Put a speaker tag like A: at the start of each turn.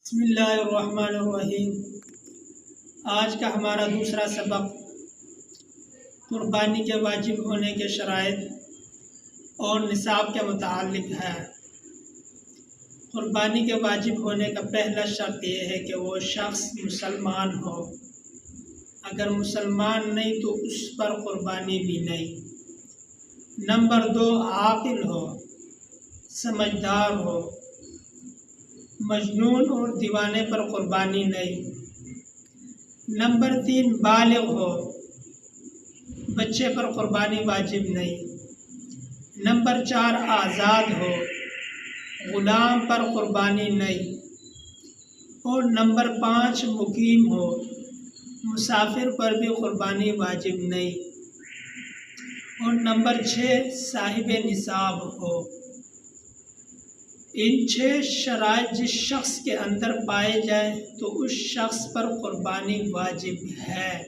A: بسم اللہ الرحمن الرحیم۔ آج کا ہمارا دوسرا سبق قربانی کے واجب ہونے کے شرائط اور نصاب کے متعلق ہے۔ قربانی کے واجب ہونے کا پہلا شرط یہ ہے کہ وہ شخص مسلمان ہو۔ اگر مسلمان نہیں تو اس پر قربانی بھی نہیں۔ نمبر 2، عاقل ہو، سمجھدار ہو۔ مجنون اور دیوانے پر قربانی نہیں۔ نمبر 3، بالغ ہو، بچے پر قربانی واجب نہیں۔ نمبر 4، آزاد ہو، غلام پر قربانی نہیں۔ اور نمبر 5، مقیم ہو، مسافر پر بھی قربانی واجب نہیں۔ اور نمبر 6، صاحب نصاب ہو۔ ان 6 شرائط جس شخص کے اندر پائے جائیں تو اس شخص پر قربانی واجب ہے۔